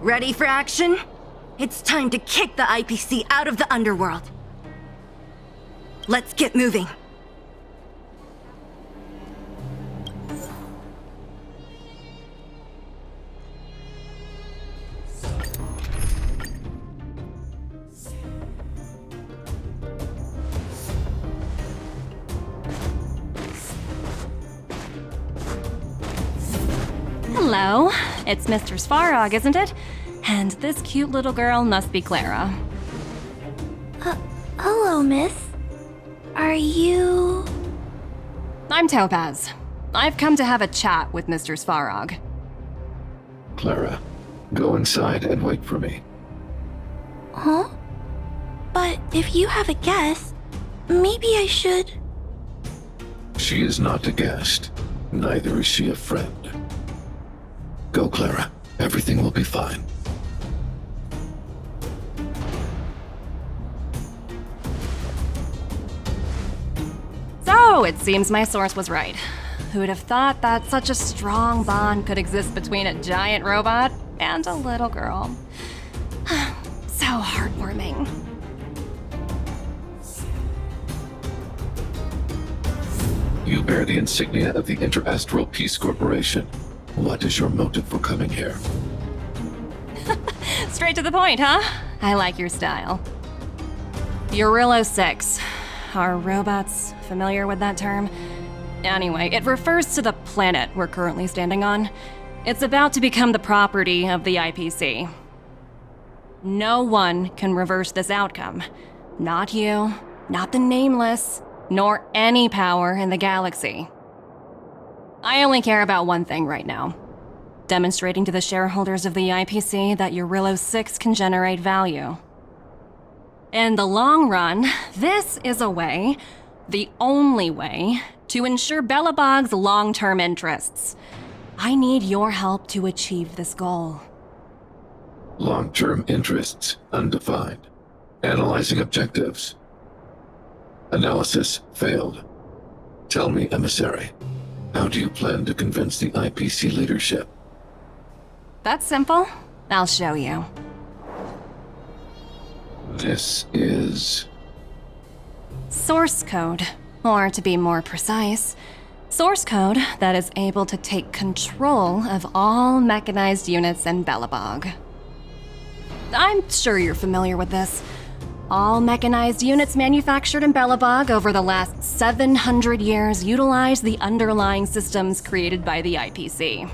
Ready for action? It's time to kick the IPC out of the underworld. Let's get moving. Hello, it's Mr. Svarog, isn't it? And this cute little girl must be Clara. Hello, miss. Are you... I'm Topaz. I've come to have a chat with Mr. Svarog. Clara, go inside and wait for me. Huh? But if you have a guest, maybe I should... She is not a guest. Neither is she a friend. Go, Clara. Everything will be fine. So, it seems my source was right. Who'd have thought that such a strong bond could exist between a giant robot and a little girl? So heartwarming. You bear the insignia of the Interastral Peace Corporation. What is your motive for coming here? Straight to the point, huh? I like your style. Eurillo 6. Are robots familiar with that term? Anyway, it refers to the planet we're currently standing on. It's about to become the property of the IPC. No one can reverse this outcome. Not you, not the Nameless, nor any power in the galaxy. I only care about one thing right now. Demonstrating to the shareholders of the IPC that Eurillo 6 can generate value. In the long run, this is a way, the only way, to ensure Belobog's long-term interests. I need your help to achieve this goal. Long-term interests, undefined. Analyzing objectives. Analysis failed. Tell me, emissary, how do you plan to convince the IPC leadership? That's simple. I'll show you. This is... Source code, or to be more precise, source code that is able to take control of all mechanized units in Belobog. I'm sure you're familiar with this. All mechanized units manufactured in Belobog over the last 700 years utilize the underlying systems created by the IPC.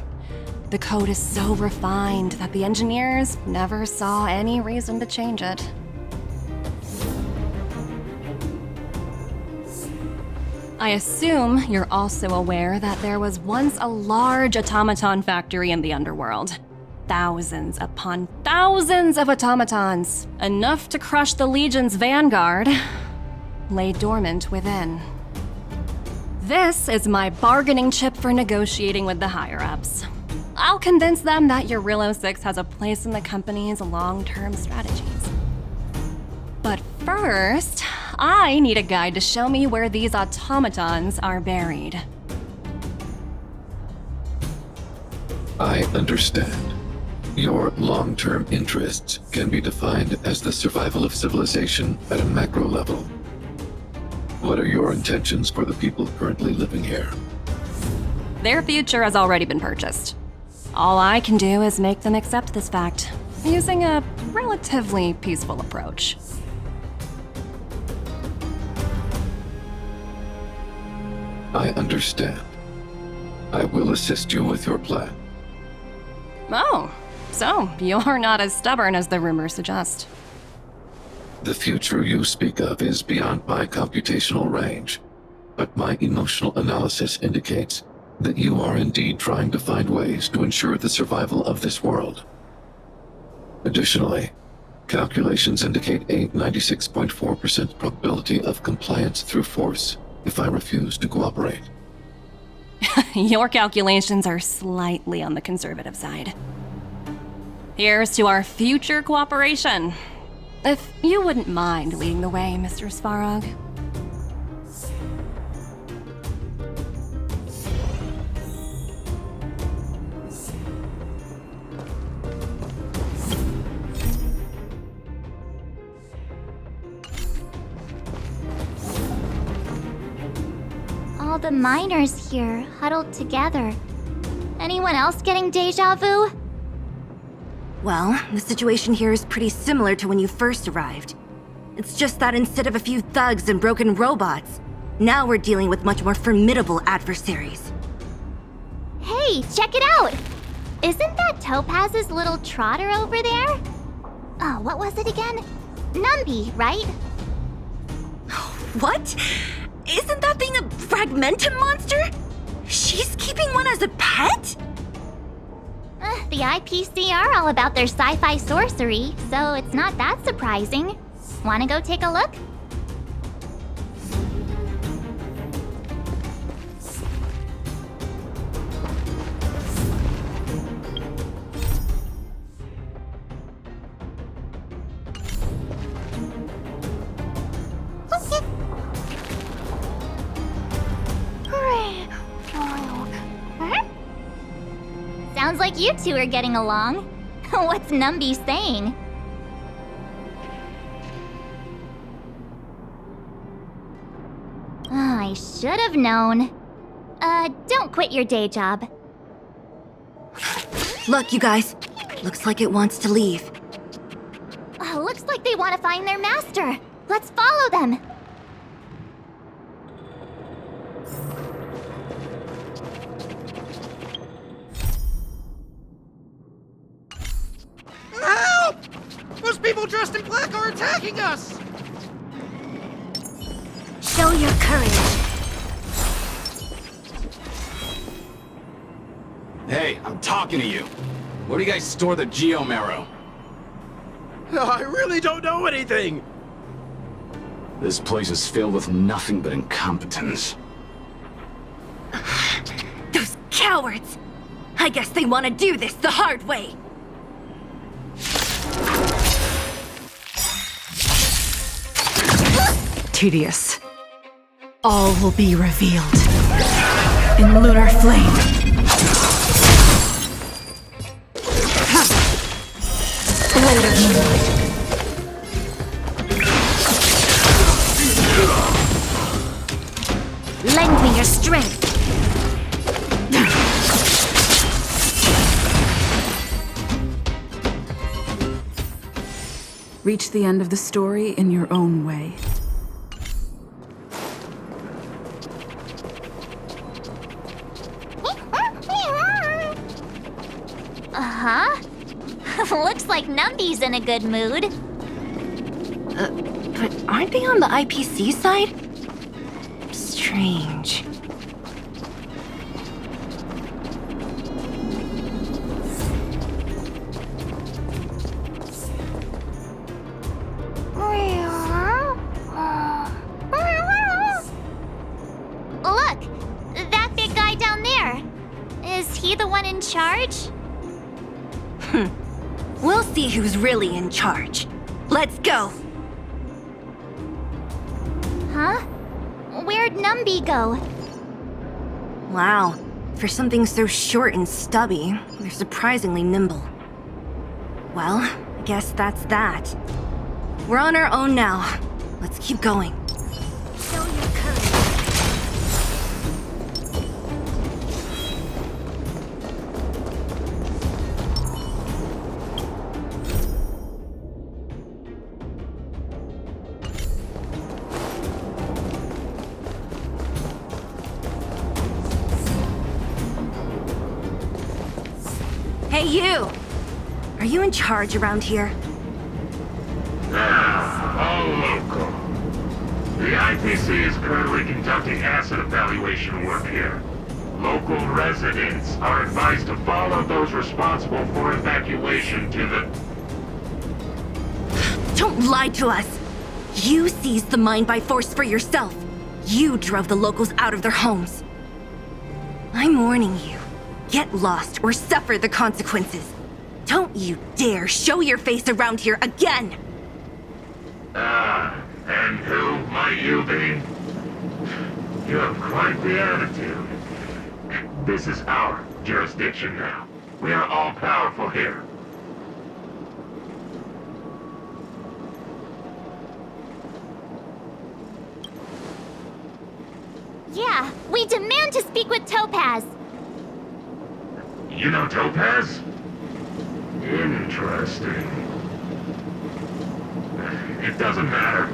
The code is so refined that the engineers never saw any reason to change it. I assume you're also aware that there was once a large automaton factory in the underworld. Thousands upon thousands of automatons, enough to crush the Legion's vanguard, lay dormant within. This is my bargaining chip for negotiating with the higher-ups. I'll convince them that Eurillo 6 has a place in the company's long-term strategies. But first, I need a guide to show me where these automatons are buried. I understand. Your long-term interests can be defined as the survival of civilization at a macro level. What are your intentions for the people currently living here? Their future has already been purchased. All I can do is make them accept this fact, using a relatively peaceful approach. I understand. I will assist you with your plan. Oh, so you're not as stubborn as the rumors suggest. The future you speak of is beyond my computational range, but my emotional analysis indicates that you are indeed trying to find ways to ensure the survival of this world. Additionally, calculations indicate a 96.4% probability of compliance through force if I refuse to cooperate. Your calculations are slightly on the conservative side. Here's to our future cooperation. If you wouldn't mind leading the way, Mr. Svarog. All the miners here, huddled together. Anyone else getting deja vu? Well, the situation here is pretty similar to when you first arrived. It's just that instead of a few thugs and broken robots, now we're dealing with much more formidable adversaries. Hey, check it out! Isn't that Topaz's little trotter over there? Oh, what was it again? Numby, right? What? Isn't that thing a fragmentum monster? She's keeping one as a pet? The IPC are all about their sci-fi sorcery, so it's not that surprising. Wanna go take a look? Sounds like you two are getting along. What's Numby saying? Oh, I should have known. Don't quit your day job. Look, you guys. Looks like it wants to leave. Looks like they want to find their master. Let's follow them. Help! Those people dressed in black are attacking us! Show your courage. Hey, I'm talking to you. Where do you guys store the Geomarrow? I really don't know anything! This place is filled with nothing but incompetence. Those cowards! I guess they want to do this the hard way. Tedious. All will be revealed in lunar flame. Blade of moonlight. Lend me your strength. Reach the end of the story in your own way. Uh-huh. Looks like Numby's in a good mood. But aren't they on the IPC side? Strange. Look! That big guy down there. Is he the one in charge? We'll see who's really in charge. Let's go. Huh? Where'd Numby go? Wow. For something so short and stubby, they're surprisingly nimble. Well, I guess that's that. We're on our own now. Let's keep going. Show your courage. Hey, you! Are you in charge around here? All local. The IPC is currently conducting asset evaluation work here. Local residents are advised to follow those responsible for evacuation to the... Don't lie to us! You seized the mine by force for yourself. You drove the locals out of their homes. I'm warning you. Get lost or suffer the consequences. Don't you dare show your face around here again! And who might you be? You have quite the attitude. This is our jurisdiction now. We are all powerful here. Yeah, we demand to speak with Topaz. You know Topaz? Interesting. It doesn't matter.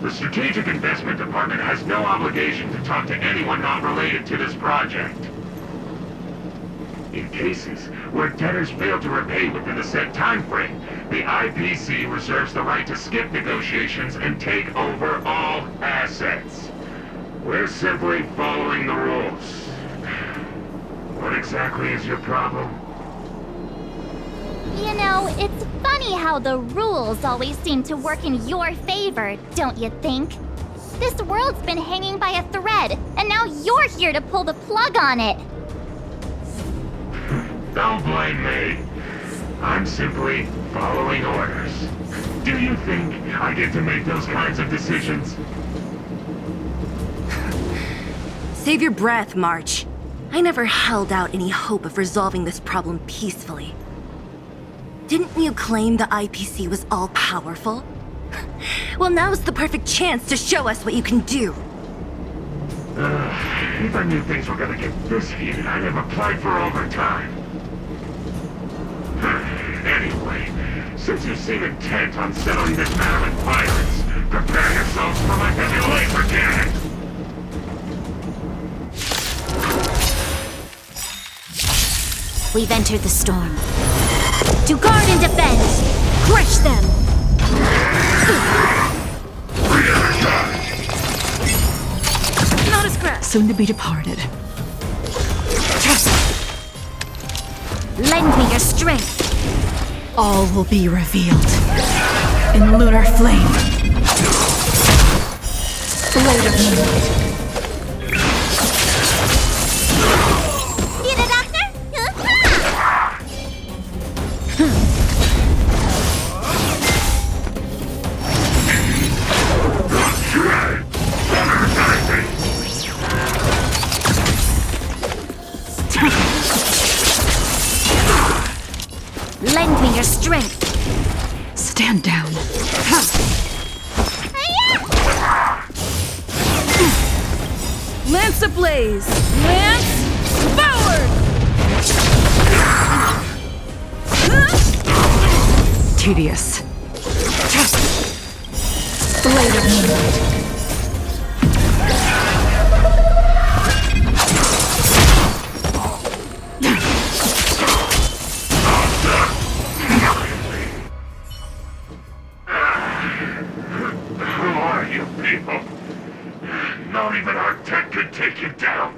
The Strategic Investment Department has no obligation to talk to anyone not related to this project. In cases where debtors fail to repay within the set time frame, the IPC reserves the right to skip negotiations and take over all assets. We're simply following the rules. What exactly is your problem? You know, it's funny how the rules always seem to work in your favor, don't you think? This world's been hanging by a thread, and now you're here to pull the plug on it. Don't blame me. I'm simply following orders. Do you think I get to make those kinds of decisions? Save your breath, March. I never held out any hope of resolving this problem peacefully. Didn't you claim the IPC was all-powerful? Well, now's the perfect chance to show us what you can do. If I knew things were gonna get this heated, I'd have applied for overtime. Anyway, since you seem intent on settling this matter with violence, prepare yourselves for my heavy laser cannon! We've entered the storm. To guard and defend! Crush them! Not a scratch! Soon to be departed. Lend me your strength! All will be revealed. In lunar flame. Blade of moonlight. Need a doctor? Lend me your strength! Stand down. Lance ablaze! Lance forward! Tedious. Blade of moonlight. Who are you people? Not even our tech could take you down.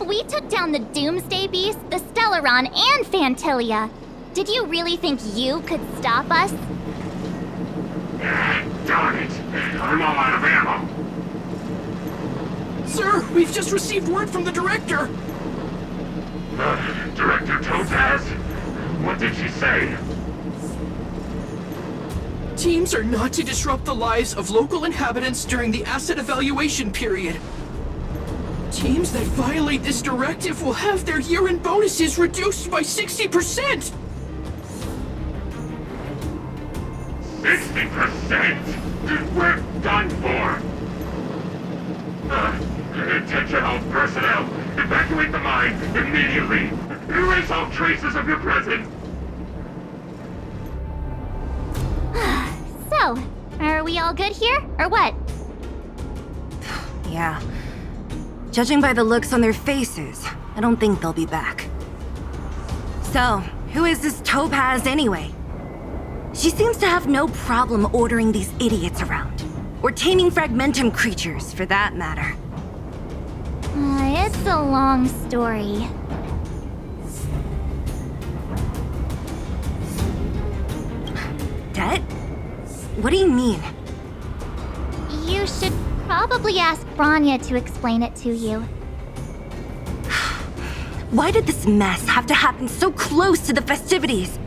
We took down the Doomsday Beast, the Stellaron, and Fantilia. Did you really think you could stop us? Darn it! I'm all out of ammo. Sir, we've just received word from the director. Director Topaz? What did she say? Teams are not to disrupt the lives of local inhabitants during the asset evaluation period. Teams that violate this directive will have their year-end bonuses reduced by 60%! 60%? We're done for! Attention all personnel! Evacuate the mine immediately! Erase all traces of your presence! So, are we all good here, or what? Yeah. Judging by the looks on their faces, I don't think they'll be back. So, who is this Topaz anyway? She seems to have no problem ordering these idiots around. Or taming fragmentum creatures, for that matter. It's a long story. Det? What do you mean? You should probably ask Bronya to explain it to you. Why did this mess have to happen so close to the festivities?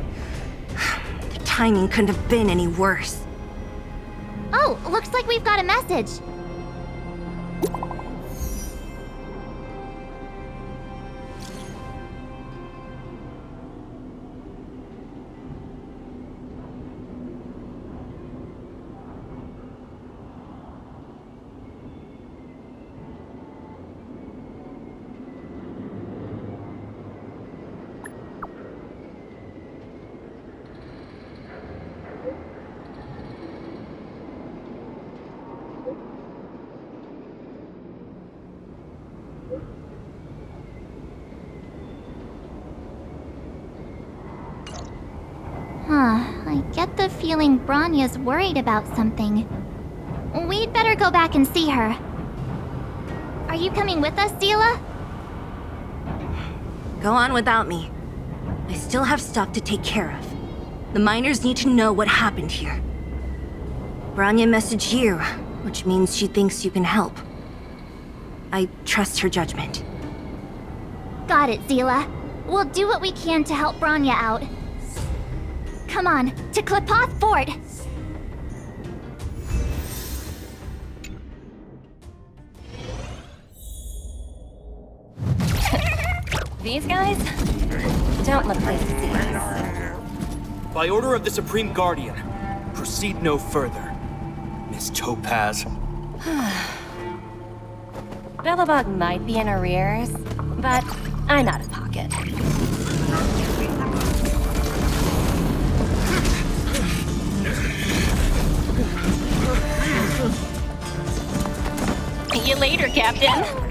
The timing couldn't have been any worse. Oh, looks like we've got a message. I get the feeling Bronya's worried about something. We'd better go back and see her. Are you coming with us, Zila? Go on without me. I still have stuff to take care of. The miners need to know what happened here. Bronya messaged you, which means she thinks you can help. I trust her judgment. Got it, Zila. We'll do what we can to help Bronya out. Come on, to Klipoth Fort! These guys don't look pleased to see us. By order of the Supreme Guardian, proceed no further, Miss Topaz. Belobog might be in arrears, but I'm out of pocket. See you later, Captain.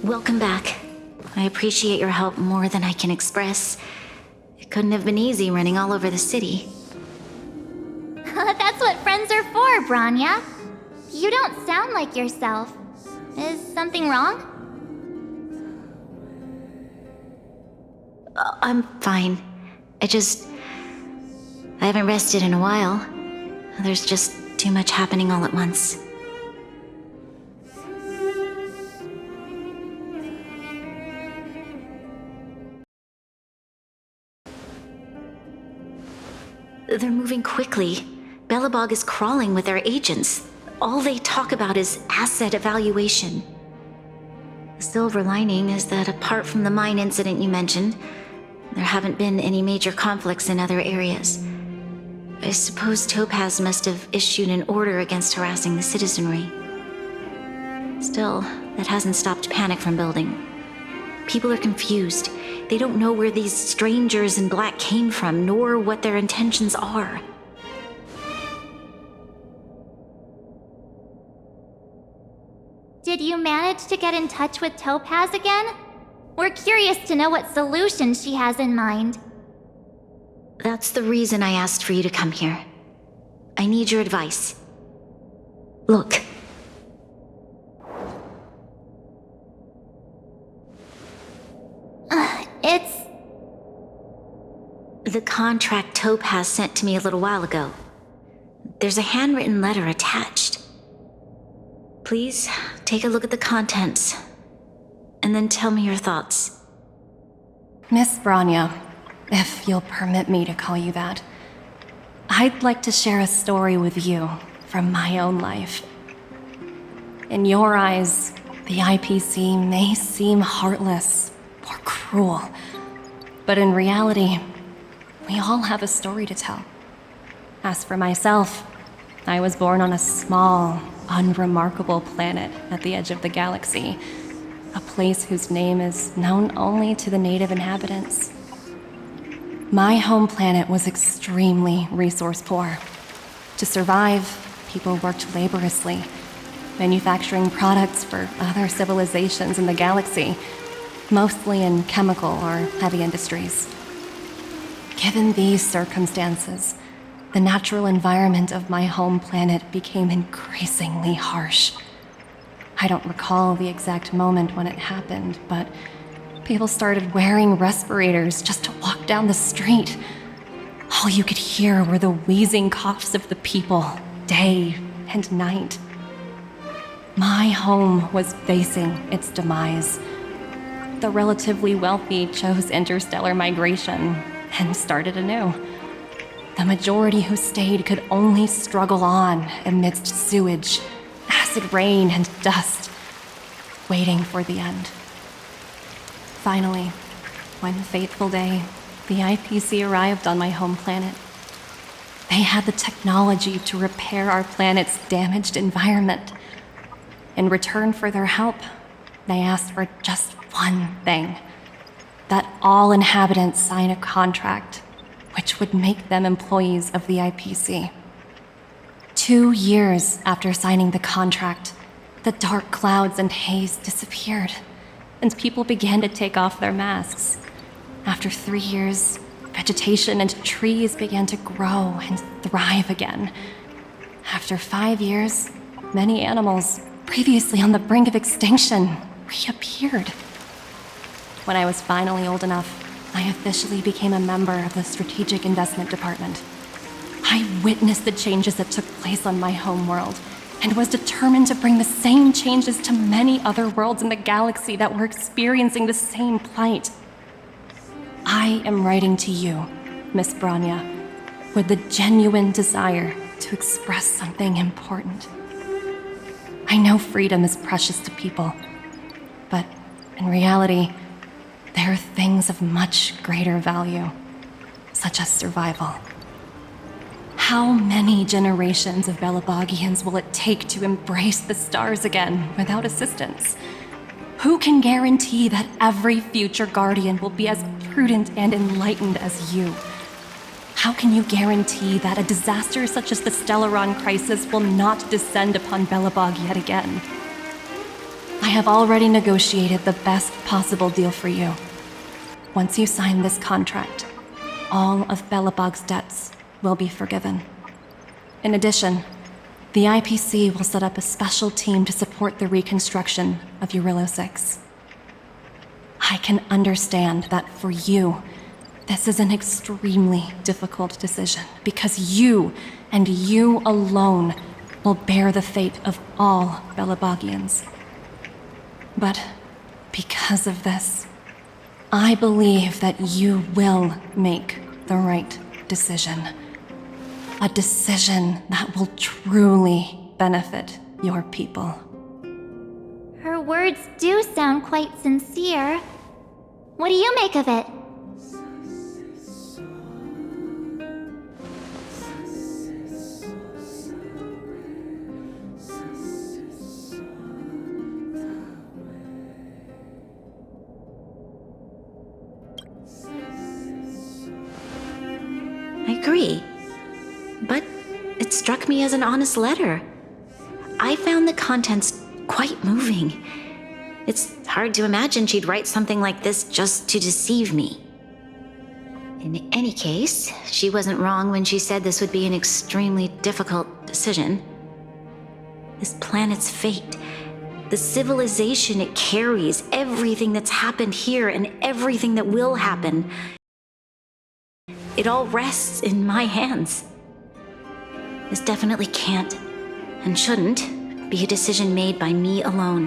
Welcome back. I appreciate your help more than I can express. It couldn't have been easy running all over the city. That's what friends are for, Bronya. You don't sound like yourself. Is something wrong? I'm fine. I haven't rested in a while. There's just too much happening all at once. They're moving quickly. Belobog is crawling with their agents. All they talk about is asset evaluation. The silver lining is that apart from the mine incident you mentioned, there haven't been any major conflicts in other areas. I suppose Topaz must have issued an order against harassing the citizenry. Still, that hasn't stopped panic from building. People are confused. They don't know where these strangers in black came from, nor what their intentions are. Did you manage to get in touch with Topaz again? We're curious to know what solution she has in mind. That's the reason I asked for you to come here. I need your advice. Look. It's... The contract Topaz sent to me a little while ago. There's a handwritten letter attached. Please, take a look at the contents, and then tell me your thoughts. Miss Bronya, if you'll permit me to call you that, I'd like to share a story with you from my own life. In your eyes, the IPC may seem heartless or cruel, but in reality, we all have a story to tell. As for myself, I was born on a small, unremarkable planet at the edge of the galaxy, a place whose name is known only to the native inhabitants. My home planet was extremely resource poor. To survive, people worked laboriously, manufacturing products for other civilizations in the galaxy, mostly in chemical or heavy industries. Given these circumstances, the natural environment of my home planet became increasingly harsh. I don't recall the exact moment when it happened, but people started wearing respirators just to walk down the street. All you could hear were the wheezing coughs of the people, day and night. My home was facing its demise. The relatively wealthy chose interstellar migration and started anew. The majority who stayed could only struggle on amidst sewage, acid rain, and dust, waiting for the end. Finally, one fateful day, the IPC arrived on my home planet. They had the technology to repair our planet's damaged environment. In return for their help, they asked for just one thing: that all inhabitants sign a contract which would make them employees of the IPC. 2 years after signing the contract, the dark clouds and haze disappeared, and people began to take off their masks. After 3 years, vegetation and trees began to grow and thrive again. After 5 years, many animals, previously on the brink of extinction, reappeared. When I was finally old enough, I officially became a member of the Strategic Investment Department. I witnessed the changes that took place on my home world, and was determined to bring the same changes to many other worlds in the galaxy that were experiencing the same plight. I am writing to you, Miss Bronya, with the genuine desire to express something important. I know freedom is precious to people, but in reality, there are things of much greater value, such as survival. How many generations of Belobogians will it take to embrace the stars again without assistance? Who can guarantee that every future Guardian will be as prudent and enlightened as you? How can you guarantee that a disaster such as the Stellaron crisis will not descend upon Belobog yet again? I have already negotiated the best possible deal for you. Once you sign this contract, all of Belobog's debts will be forgiven. In addition, the IPC will set up a special team to support the reconstruction of Eurilo 6. I can understand that for you, this is an extremely difficult decision, because you, and you alone, will bear the fate of all Belobogians. But because of this, I believe that you will make the right decision. A decision that will truly benefit your people. Her words do sound quite sincere. What do you make of it? I agree. But it struck me as an honest letter. I found the contents quite moving. It's hard to imagine she'd write something like this just to deceive me. In any case, she wasn't wrong when she said this would be an extremely difficult decision. This planet's fate, the civilization it carries, everything that's happened here and everything that will happen, it all rests in my hands. This definitely can't, and shouldn't, be a decision made by me alone.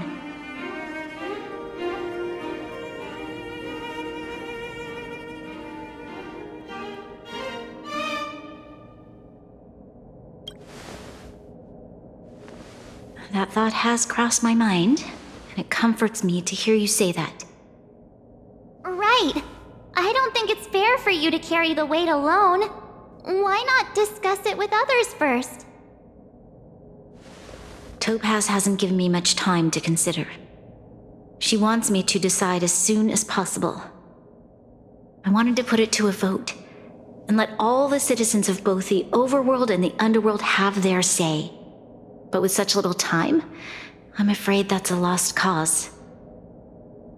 That thought has crossed my mind, and it comforts me to hear you say that. Right. I don't think it's fair for you to carry the weight alone. Why not discuss it with others first? Topaz hasn't given me much time to consider. She wants me to decide as soon as possible. I wanted to put it to a vote, and let all the citizens of both the overworld and the underworld have their say. But with such little time, I'm afraid that's a lost cause.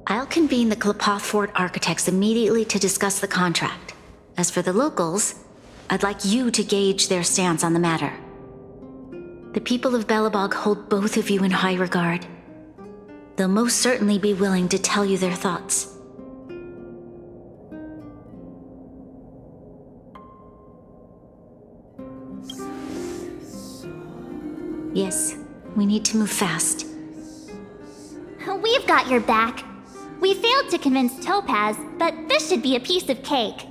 I'll convene the Klapothfort architects immediately to discuss the contract. As for the locals, I'd like you to gauge their stance on the matter. The people of Belobog hold both of you in high regard. They'll most certainly be willing to tell you their thoughts. Yes, we need to move fast. We've got your back. We failed to convince Topaz, but this should be a piece of cake.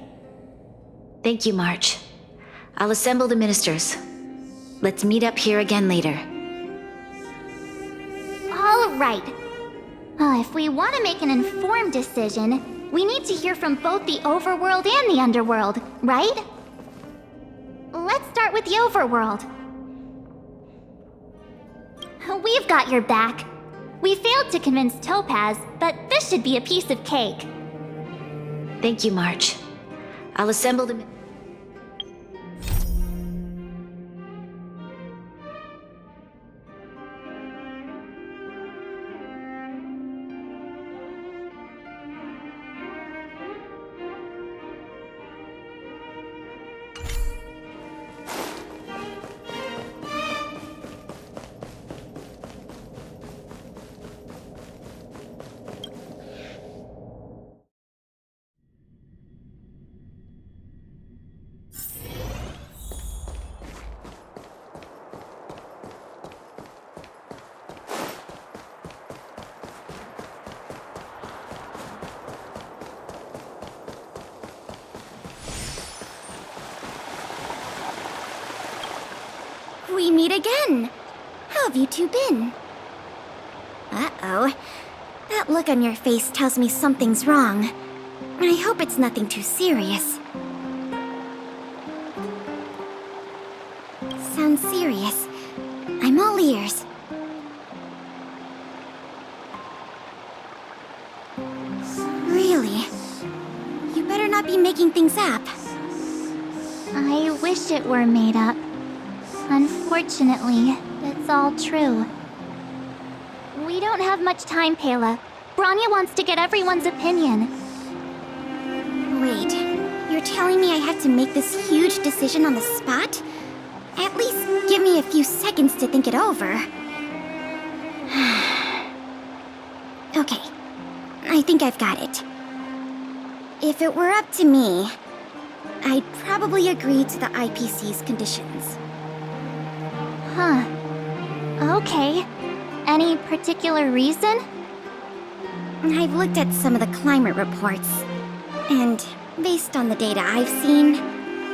Thank you, March. I'll assemble the ministers. Let's meet up here again later. All right. If we want to make an informed decision, we need to hear from both the overworld and the underworld, right? Let's start with the overworld. We've got your back. We failed to convince Topaz, but this should be a piece of cake. Thank you, March. I'll assemble the... We meet again. How have you two been? Uh-oh. That look on your face tells me something's wrong. I hope it's nothing too serious. Sounds serious. I'm all ears. Really? You better not be making things up. I wish it were made up. Unfortunately, it's all true. We don't have much time, Pela. Bronya wants to get everyone's opinion. Wait, you're telling me I have to make this huge decision on the spot? At least give me a few seconds to think it over. Okay, I think I've got it. If it were up to me, I'd probably agree to the IPC's conditions. Huh. Okay. Any particular reason? I've looked at some of the climate reports, and based on the data I've seen,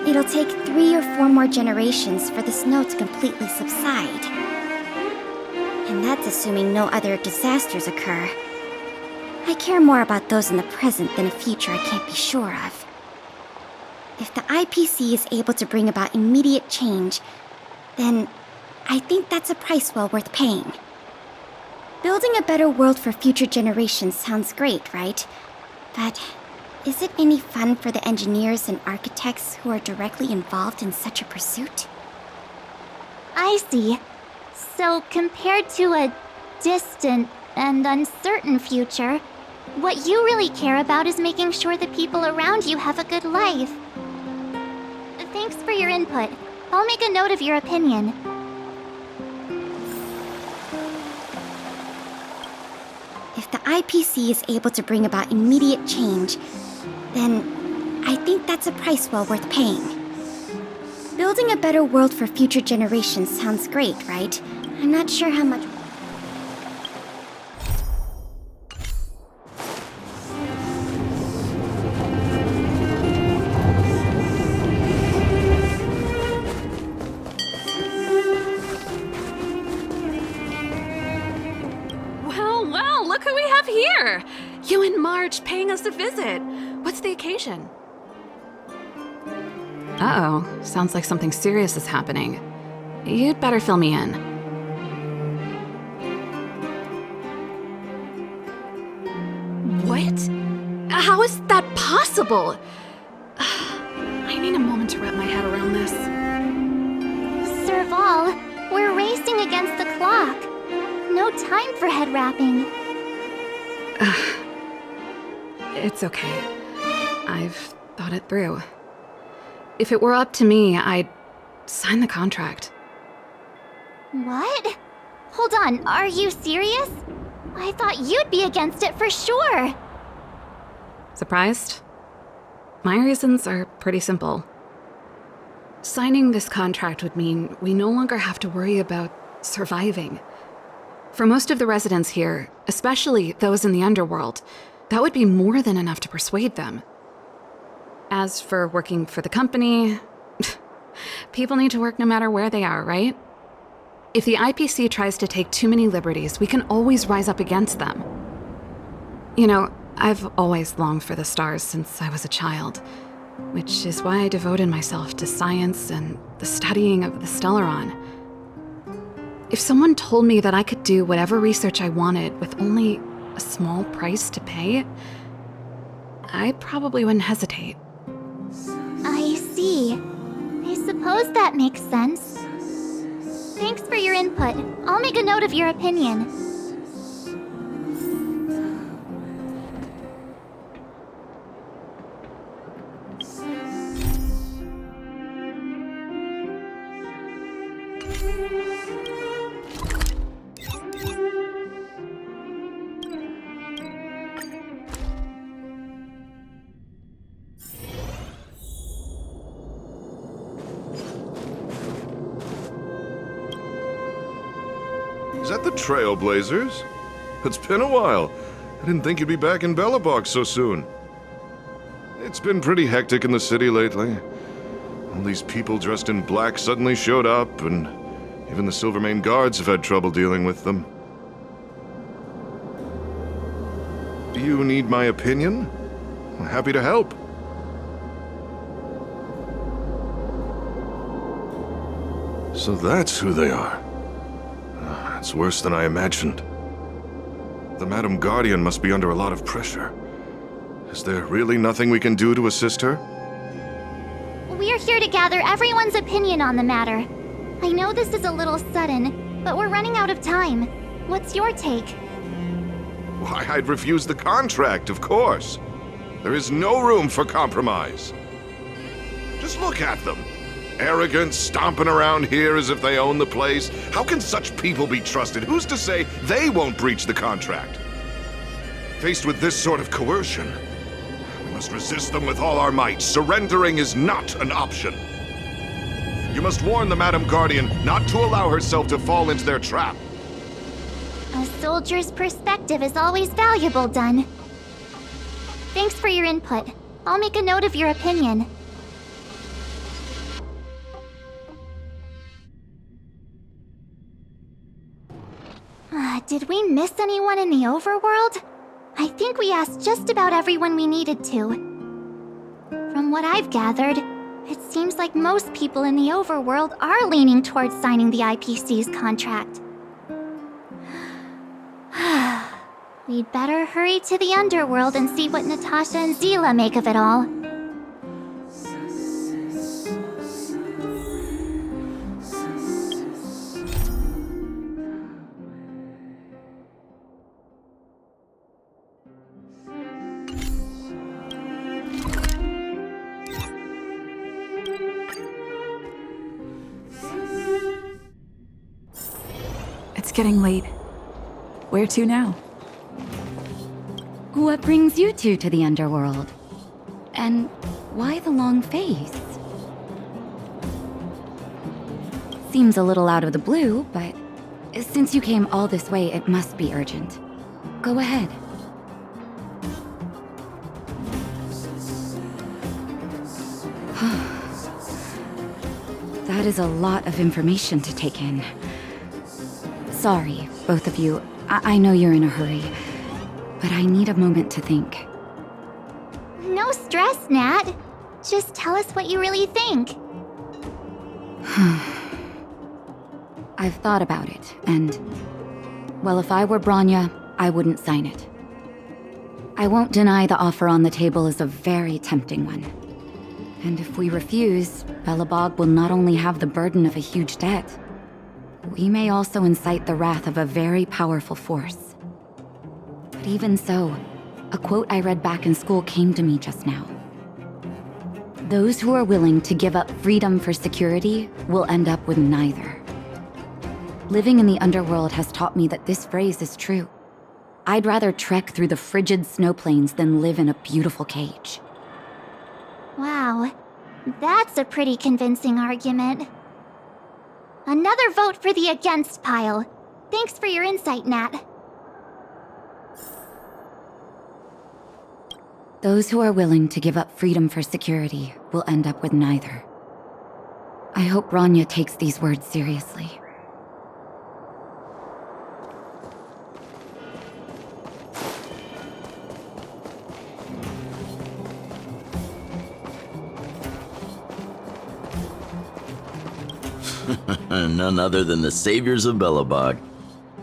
it'll take 3 or 4 more generations for the snow to completely subside. And that's assuming no other disasters occur. I care more about those in the present than a future I can't be sure of. If the IPC is able to bring about immediate change, then I think that's a price well worth paying. Building a better world for future generations sounds great, right? But is it any fun for the engineers and architects who are directly involved in such a pursuit? I see. So compared to a distant and uncertain future, what you really care about is making sure the people around you have a good life. Thanks for your input. I'll make a note of your opinion. If the IPC is able to bring about immediate change, then I think that's a price well worth paying. Building a better world for future generations sounds great, right? I'm not sure how much... Well, look who we have here! You and March paying us a visit. What's the occasion? Uh-oh, sounds like something serious is happening. You'd better fill me in. What? How is that possible? I need a moment to wrap my head around this. Serval, we're racing against the clock. No time for head wrapping. It's okay. I've thought it through. If it were up to me, I'd sign the contract. What? Hold on, are you serious? I thought you'd be against it for sure. Surprised? My reasons are pretty simple. Signing this contract would mean we no longer have to worry about surviving. For most of the residents here, especially those in the underworld, that would be more than enough to persuade them. As for working for the company, people need to work no matter where they are, right? If the IPC tries to take too many liberties, we can always rise up against them. You know, I've always longed for the stars since I was a child, which is why I devoted myself to science and the studying of the Stellaron. If someone told me that I could do whatever research I wanted with only a small price to pay, I probably wouldn't hesitate. I see. I suppose that makes sense. Thanks for your input. I'll make a note of your opinion. Is that the Trailblazers? It's been a while. I didn't think you'd be back in Belobog so soon. It's been pretty hectic in the city lately. All these people dressed in black suddenly showed up, and even the Silvermane guards have had trouble dealing with them. Do you need my opinion? I'm happy to help. So that's who they are. It's worse than I imagined. The Madam Guardian must be under a lot of pressure. Is there really nothing we can do to assist her? We're here to gather everyone's opinion on the matter. I know this is a little sudden, but we're running out of time. What's your take? Why, I'd refuse the contract, of course. There is no room for compromise. Just look at them. Arrogant, stomping around here as if they own the place. How can such people be trusted? Who's to say they won't breach the contract? Faced with this sort of coercion, we must resist them with all our might. Surrendering is not an option. You must warn the Madam Guardian not to allow herself to fall into their trap. A soldier's perspective is always valuable, Dun. Thanks for your input. I'll make a note of your opinion. Did we miss anyone in the overworld? I think we asked just about everyone we needed to. From what I've gathered, it seems like most people in the overworld are leaning towards signing the IPC's contract. We'd better hurry to the underworld and see what Natasha and Zila make of it all. It's getting late. Where to now? What brings you two to the underworld? And why the long face? Seems a little out of the blue, but since you came all this way, it must be urgent. Go ahead. That is a lot of information to take in. Sorry, both of you. I know you're in a hurry, but I need a moment to think. No stress, Nat. Just tell us what you really think. I've thought about it, and... well, if I were Bronya, I wouldn't sign it. I won't deny the offer on the table is a very tempting one. And if we refuse, Belobog will not only have the burden of a huge debt, we may also incite the wrath of a very powerful force. But even so, a quote I read back in school came to me just now. Those who are willing to give up freedom for security will end up with neither. Living in the underworld has taught me that this phrase is true. I'd rather trek through the frigid snow plains than live in a beautiful cage. Wow, that's a pretty convincing argument. Another vote for the against pile. Thanks for your insight, Nat. Those who are willing to give up freedom for security will end up with neither. I hope Bronya takes these words seriously. None other than the saviors of Belobog.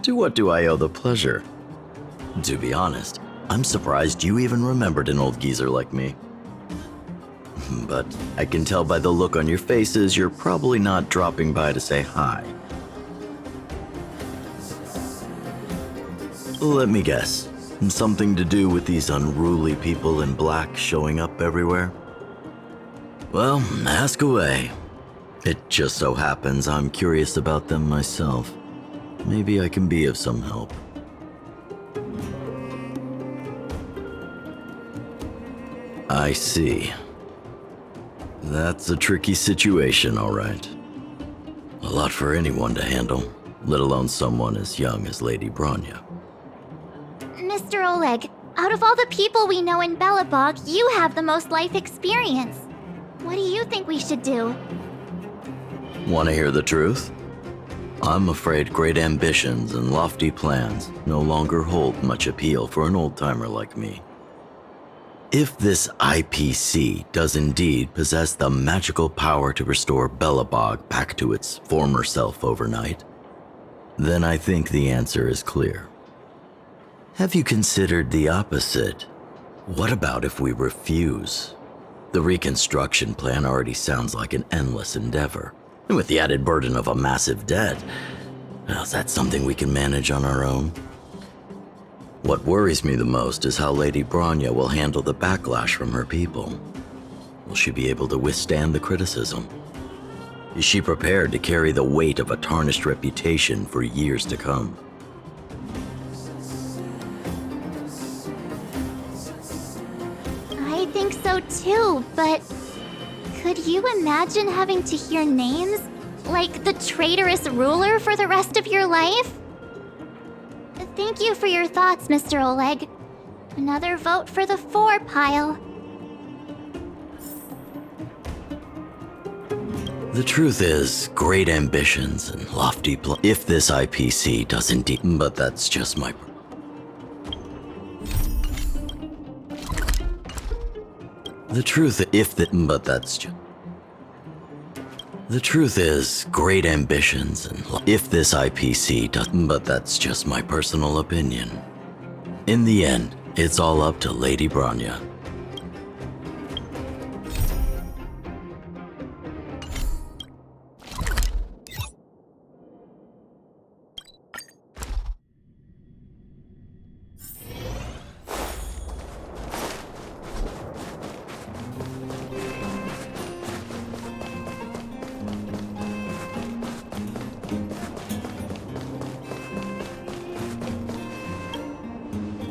To what do I owe the pleasure? To be honest, I'm surprised you even remembered an old geezer like me. But I can tell by the look on your faces you're probably not dropping by to say hi. Let me guess. Something to do with these unruly people in black showing up everywhere? Well, ask away. It just so happens I'm curious about them myself. Maybe I can be of some help. I see. That's a tricky situation, all right. A lot for anyone to handle, let alone someone as young as Lady Bronya. Mr. Oleg, out of all the people we know in Belobog, you have the most life experience. What do you think we should do? Want to hear the truth? I'm afraid great ambitions and lofty plans no longer hold much appeal for an old-timer like me. If this IPC does indeed possess the magical power to restore Belobog back to its former self overnight, then I think the answer is clear. Have you considered the opposite? What about if we refuse? The reconstruction plan already sounds like an endless endeavor. And with the added burden of a massive debt, well, is that something we can manage on our own? What worries me the most is how Lady Bronya will handle the backlash from her people. Will she be able to withstand the criticism? Is she prepared to carry the weight of a tarnished reputation for years to come? I think so too, but could you imagine having to hear names like the traitorous ruler for the rest of your life? Thank you for your thoughts, Mr. Oleg. Another vote for the 4 pile. The truth is, great ambitions and lofty if this IPC does indeed, but that's just my... The truth is, great ambitions and if this IPC does, but that's just my personal opinion. In the end, it's all up to Lady Bronya.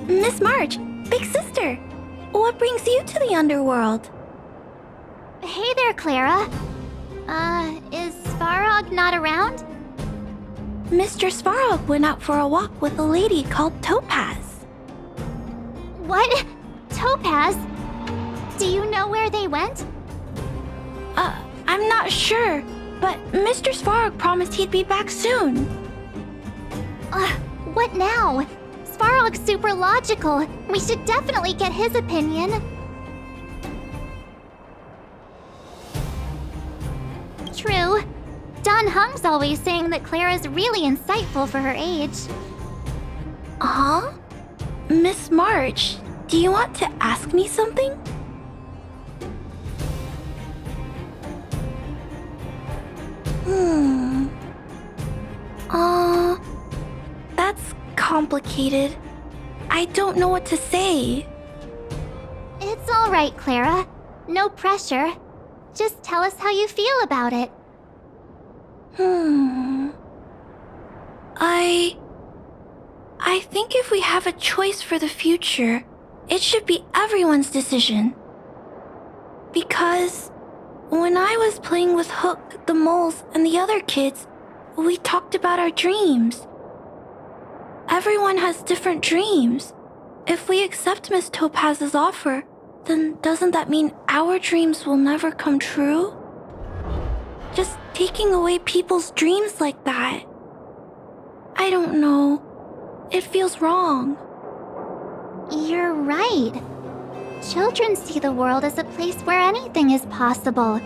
Miss March, big sister, what brings you to the underworld? Hey there, Clara. Is Svarog not around? Mr. Svarog went out for a walk with a lady called Topaz. What? Topaz? Do you know where they went? I'm not sure, but Mr. Svarog promised he'd be back soon. What now? Svarog's super logical. We should definitely get his opinion. True. Don Hung's always saying that Clara's really insightful for her age. Huh? Miss March, do you want to ask me something? That's complicated. I don't know what to say. It's all right, Clara. No pressure. Just tell us how you feel about it. I think if we have a choice for the future, it should be everyone's decision. Because when I was playing with Hook, the moles, and the other kids, we talked about our dreams. Everyone has different dreams. If we accept Miss Topaz's offer, then doesn't that mean our dreams will never come true? Just taking away people's dreams like that. I don't know. It feels wrong. You're right. Children see the world as a place where anything is possible.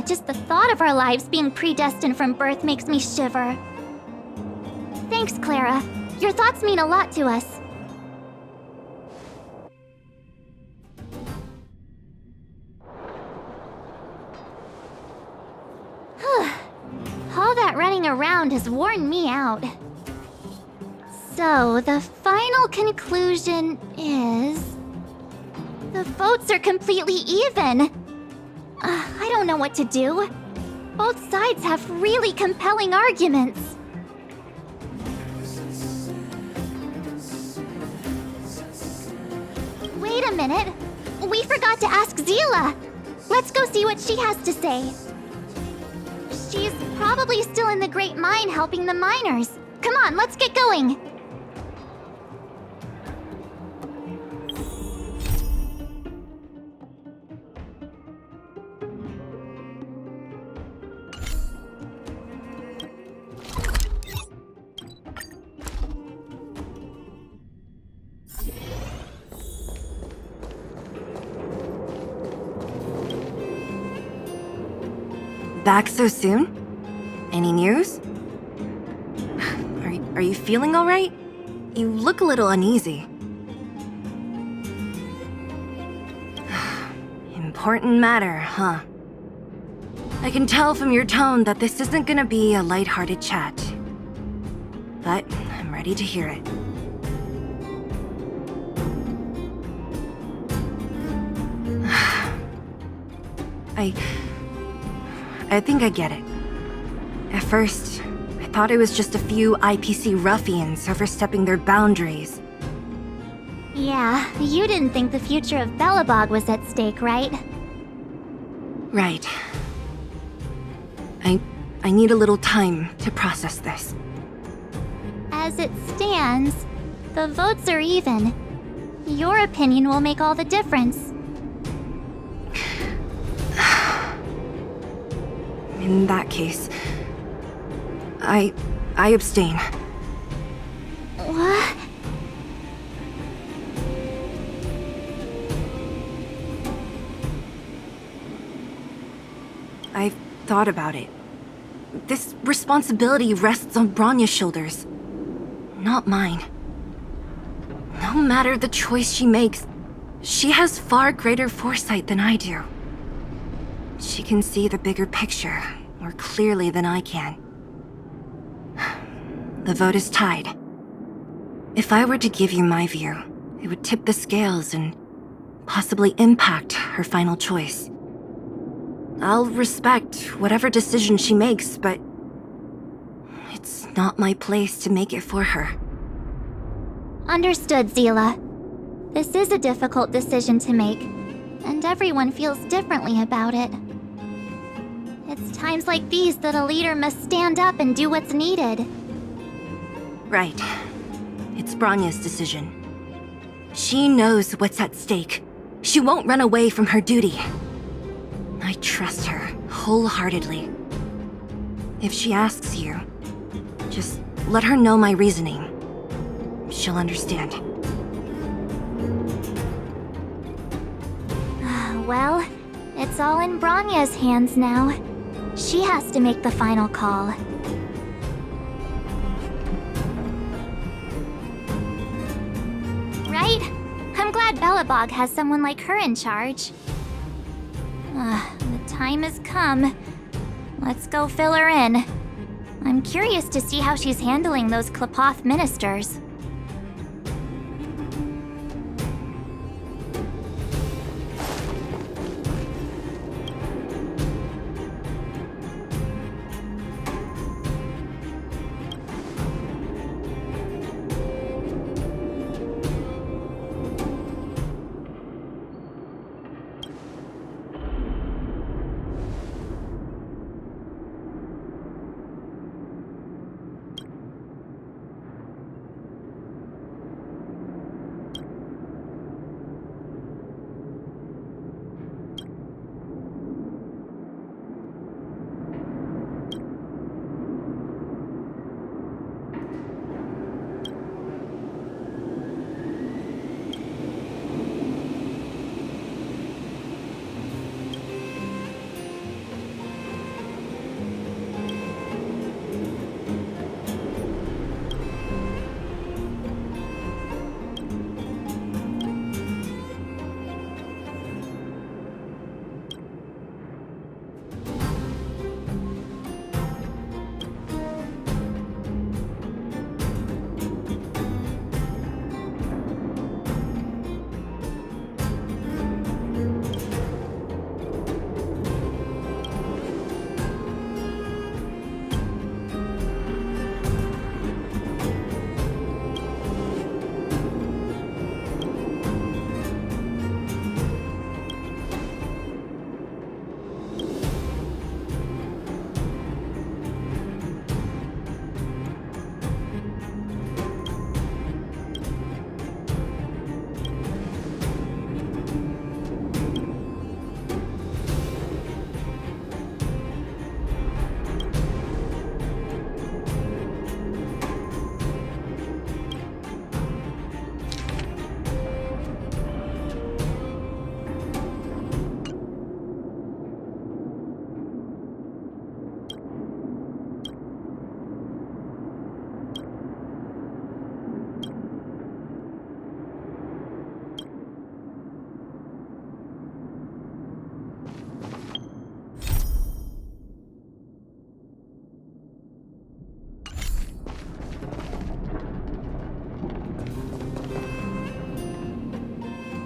Just the thought of our lives being predestined from birth makes me shiver. Thanks, Clara. Your thoughts mean a lot to us. running around has worn me out. So, the final conclusion is... the votes are completely even. I don't know what to do. Both sides have really compelling arguments. Wait a minute. We forgot to ask Zila. Let's go see what she has to say. She's probably still in the Great Mine helping the miners. Come on, let's get going. Back so soon? Any news? Are you feeling all right? You look a little uneasy. Important matter, huh? I can tell from your tone that this isn't gonna be a lighthearted chat. But I'm ready to hear it. I think I get it. At first, I thought it was just a few IPC ruffians overstepping their boundaries. Yeah, you didn't think the future of Belobog was at stake, right? Right. I need a little time to process this. As it stands, the votes are even. Your opinion will make all the difference. In that case, I abstain. What? I've thought about it. This responsibility rests on Bronya's shoulders, not mine. No matter the choice she makes, she has far greater foresight than I do. She can see the bigger picture more clearly than I can. The vote is tied. If I were to give you my view, it would tip the scales and possibly impact her final choice. I'll respect whatever decision she makes, but it's not my place to make it for her. Understood, Zila. This is a difficult decision to make, and everyone feels differently about it. It's times like these that a leader must stand up and do what's needed. Right. It's Bronya's decision. She knows what's at stake. She won't run away from her duty. I trust her wholeheartedly. If she asks you, just let her know my reasoning. She'll understand. Well, it's all in Bronya's hands now. She has to make the final call. Right? I'm glad Belobog has someone like her in charge. The time has come. Let's go fill her in. I'm curious to see how she's handling those Klapoth ministers.